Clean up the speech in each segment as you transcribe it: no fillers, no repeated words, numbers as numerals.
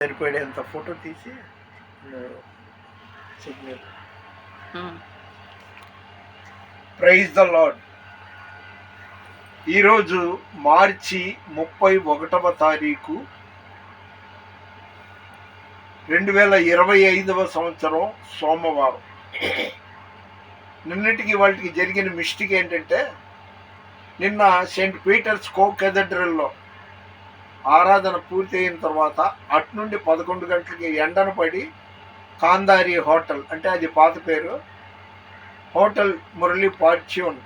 సరిపడేంత ఫోటో తీసి signal. Praise the lord. ఈరోజు మార్చి 31వ తారీఖు 2025వ సంవత్సరం సోమవారం. నిన్నటికి వాళ్ళకి జరిగిన మిస్టేక్ ఏంటంటే, నిన్న సెయింట్ పీటర్స్ కో కెథడ్రల్లో ఆరాధన పూర్తి అయిన తర్వాత అటు నుండి 11 గంటలకి ఎండన పడి కాందారి హోటల్, అంటే అది పాత పేరు, హోటల్ మురళీ ఫార్చ్యూన్,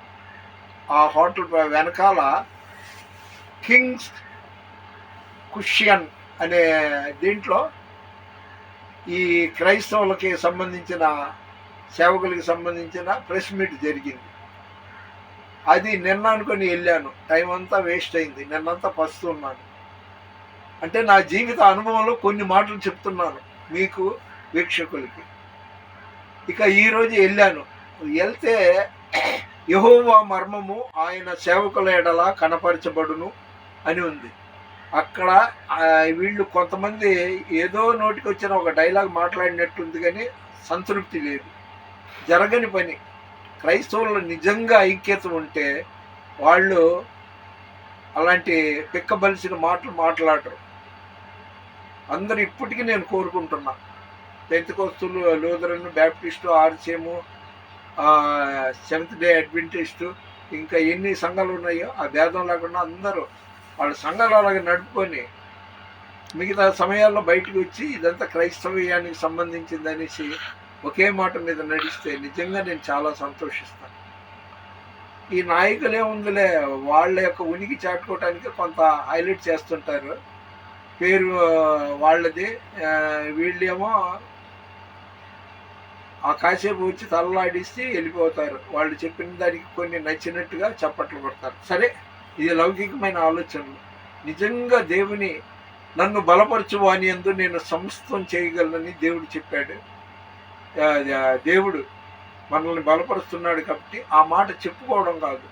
ఆ హోటల్ వెనకాల కింగ్స్ కుషియన్ అనే దీంట్లో ఈ క్రైస్తవులకి సంబంధించిన సేవకులకి సంబంధించిన ప్రెస్ మీట్ జరిగింది. అది నిన్న అనుకొని వెళ్ళాను. టైం అంతా వేస్ట్ అయింది. నిన్నంతా పస్తున్నాను. అంటే నా జీవిత అనుభవంలో కొన్ని మాటలు చెప్తున్నాను మీకు వీక్షకులకి. ఇక ఈరోజు వెళ్ళాను. వెళ్తే యెహోవా మర్మము ఆయన సేవకుల ఎడల కనపరచబడును అని ఉంది. అక్కడ వీళ్ళు కొంతమంది ఏదో నోటికి వచ్చిన ఒక డైలాగ్ మాట్లాడినట్టుంది, కానీ సంతృప్తి లేదు. జరగని పని. క్రైస్తవుల్లో నిజంగా ఐక్యత ఉంటే వాళ్ళు అలాంటి పిక్కబలిసిన మాటలు మాట్లాడరు. అందరు ఇప్పటికీ నేను కోరుకుంటున్నా, పెంతెకొస్తూలు, Lutheran, Baptist, RCM, seventh day adventist, ఇంకా ఎన్ని సంఘాలు ఉన్నాయో ఆ భేదం లేకుండా అందరూ వాళ్ళ సంఘాలు అలాగే నడుపుకొని మిగతా సమయాల్లో బయటకు వచ్చి ఇదంతా క్రైస్తవ్యానికి సంబంధించింది అనేసి ఒకే మాట మీద నడిస్తే నిజంగా నేను చాలా సంతోషిస్తాను. ఈ నాయకులు ఏముందిలే, వాళ్ళ యొక్క ఉనికి చాటుకోవటానికి కొంత హైలైట్ చేస్తుంటారు, పేరు వాళ్ళది. వీళ్ళేమో ఆ కాసేపు వచ్చి తలలాడిస్తే వెళ్ళిపోతారు. వాళ్ళు చెప్పిన దానికి కొన్ని నచ్చినట్టుగా చప్పట్లు కొడతారు. సరే, ఇది లౌకికమైన ఆలోచనలు. నిజంగా దేవుని నన్ను బలపరచువాని యందు నేను సమస్తం చేయగలనని దేవుడు చెప్పాడు. దేవుడు మనల్ని బలపరుస్తున్నాడు కాబట్టి ఆ మాట చెప్పుకోవడం కాదు,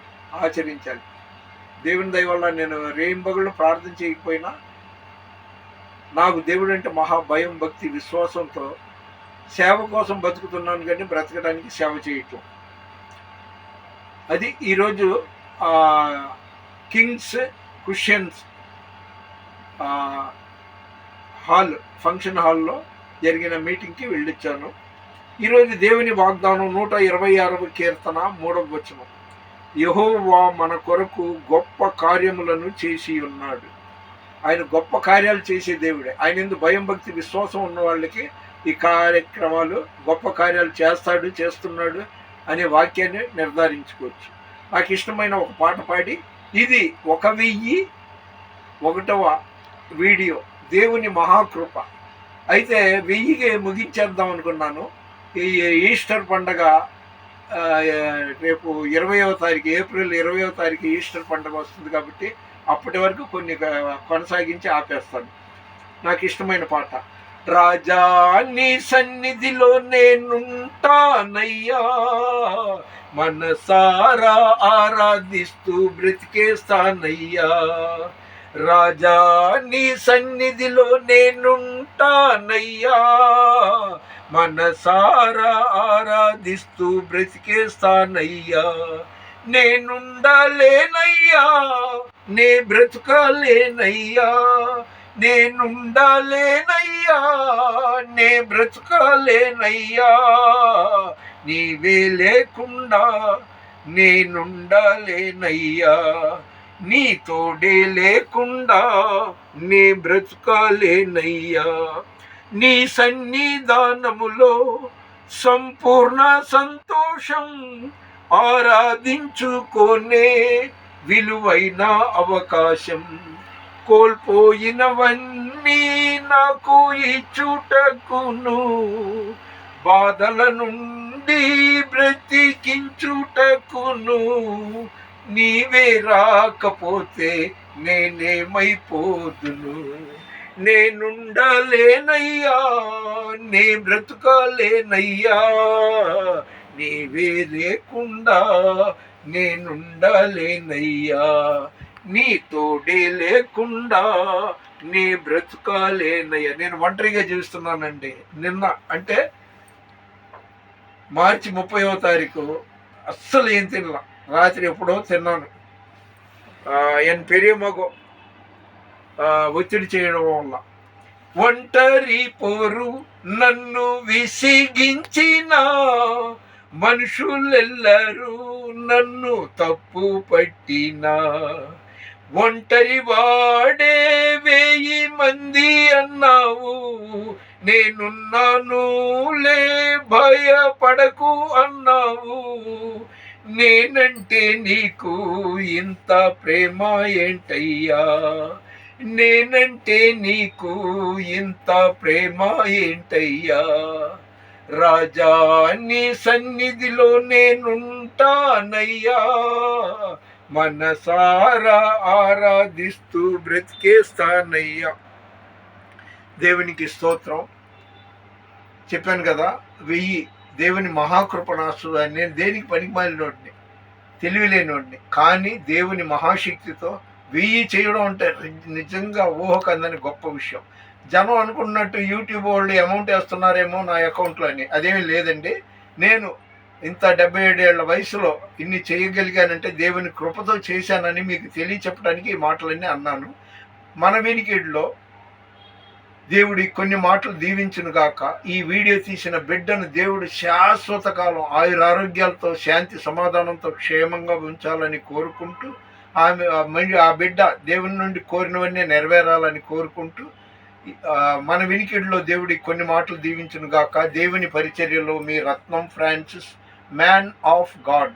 ఆచరించాలి. దేవుని దయ వల్ల నేను రేయింబగళ్ళు ప్రార్థన చేయకపోయినా నాకు దేవుడు అంటే మహా భయం, భక్తి, విశ్వాసంతో సేవ కోసం బతుకుతున్నాను, కానీ బ్రతకడానికి సేవ చేయటం. అది ఈరోజు కింగ్స్ కుషియన్స్ హాల్, ఫంక్షన్ హాల్లో జరిగిన మీటింగ్కి వెళ్ళొచ్చాను. ఈరోజు దేవుని వాగ్దానం 126వ కీర్తన 3వ వచనం. యెహోవా మన కొరకు గొప్ప కార్యములను చేసి ఉన్నాడు. ఆయన గొప్ప కార్యాలు చేసే దేవుడే. ఆయన యందు భయం, భక్తి, విశ్వాసం ఉన్న వాళ్ళకి ఈ కార్యక్రమాలు, గొప్ప కార్యాలు చేస్తున్నాడు అనే వాక్యాన్ని నిర్ధారించుకోవచ్చు. నాకు ఇష్టమైన ఒక పాట పాడి, ఇది 1001వ వీడియో, దేవుని మహాకృప. అయితే 1000కి ముగించేద్దాం అనుకున్నాను. ఈ ఈస్టర్ పండగ రేపు 20వ తారీఖు, ఏప్రిల్ 20వ తారీఖు ఈస్టర్ పండగ వస్తుంది కాబట్టి అప్పటి వరకు కొన్ని కొనసాగించి ఆపేస్తాను. నాకు ఇష్టమైన పాట, రాజా నీ సన్నిధిలో నేనుంటానయ్యా, మనసారా ఆరాధిస్తూ బ్రతికేస్తానయ్యా. రాజా నీ సన్నిధిలో నేనుంటానయ్యా, మనసారా ఆరాధిస్తూ బ్రతికేస్తానయ్యా. నేనుండాలేనయ్యా, నే బ్రతుకాలేనయ్యా, నేనుండాలేనయ్యా, నే బ్రతుకాలేనయ్యా. నీవే లేకుండా నేనుండాలేనయ్యా, నీ తోడే లేకుండా నే బ్రతుకాలేనయ్యా. నీ సన్నిధానములో సంపూర్ణ సంతోషం, ఆరాధించుకోనే విలువైన అవకాశం. కోల్పోయినవన్నీ నాకు ఇచ్చుటకును, బాధల నుండి బ్రతికించుటకును. నీవే రాకపోతే నేనేమైపోదును. నేనుండాలేనయ్యా, నే బ్రతుకాలేనయ్యా, నీవే లేకుండా నేనుండాలేనయ్యా. నీ తోడే లేకుండా నీ బ్రతుకాలేనయ్యా. నేను ఒంటరిగా జీవిస్తున్నానండి. నిన్న అంటే మార్చి 30వ తారీఖు అస్సలు ఏం తినలా. రాత్రి ఎప్పుడో తిన్నాను. ఎన్ పెరియ మగం ఒత్తిడి చేయడం వల్ల. ఒంటరి పోరు నన్ను విసిగించిన మనుషులెల్లరూ నన్ను తప్పు పట్టినా, ఒంటరి వాడే 1000 మంది అన్నావు, నేనున్నానులే భయపడకు అన్నావు. నేనంటే నీకు ఇంత ప్రేమ ఏంటయ్యా, నేనంటే నీకు ఇంత ప్రేమ ఏంటయ్యా. రాజా నీ సన్నిధిలో నేనుంటానయ్యా, మనసారా ఆరాధిస్తూ బ్రతికేస్తానయ్యా. దేవునికి స్తోత్రం. చెప్పాను కదా, 1000 దేవుని మహాకృపణాసు అని. నేను దేనికి పనికిమాలినోడిని, తెలివిలేనోడిని, కానీ దేవుని మహాశక్తితో 1000 చేయడం అంటే నిజంగా ఊహకందని గొప్ప విషయం. జనం అనుకున్నట్టు యూట్యూబ్ వాళ్ళు అమౌంట్ వేస్తున్నారేమో నా అకౌంట్లో అని, అదేమీ లేదండి. నేను ఇంత 77 ఏళ్ల వయసులో ఇన్ని చేయగలిగానంటే దేవుని కృపతో చేశానని మీకు తెలియచెప్పడానికి ఈ మాటలన్నీ అన్నాను. మన వినికిడిలో దేవుడి కొన్ని మాటలు దీవించును గాక. ఈ వీడియో తీసిన బిడ్డను దేవుడు శాశ్వత కాలం ఆయురారోగ్యాలతో, శాంతి సమాధానంతో క్షేమంగా ఉంచాలని కోరుకుంటూ, ఆ బిడ్డ దేవుని నుండి కోరినవన్నీ నెరవేరాలని కోరుకుంటూ, మన వినికిడిలో దేవుడి కొన్ని మాటలు దీవించును గాక. దేవుని పరిచర్యలో మీ రత్నం ఫ్రాన్సిస్, మ్యాన్ ఆఫ్ గాడ్.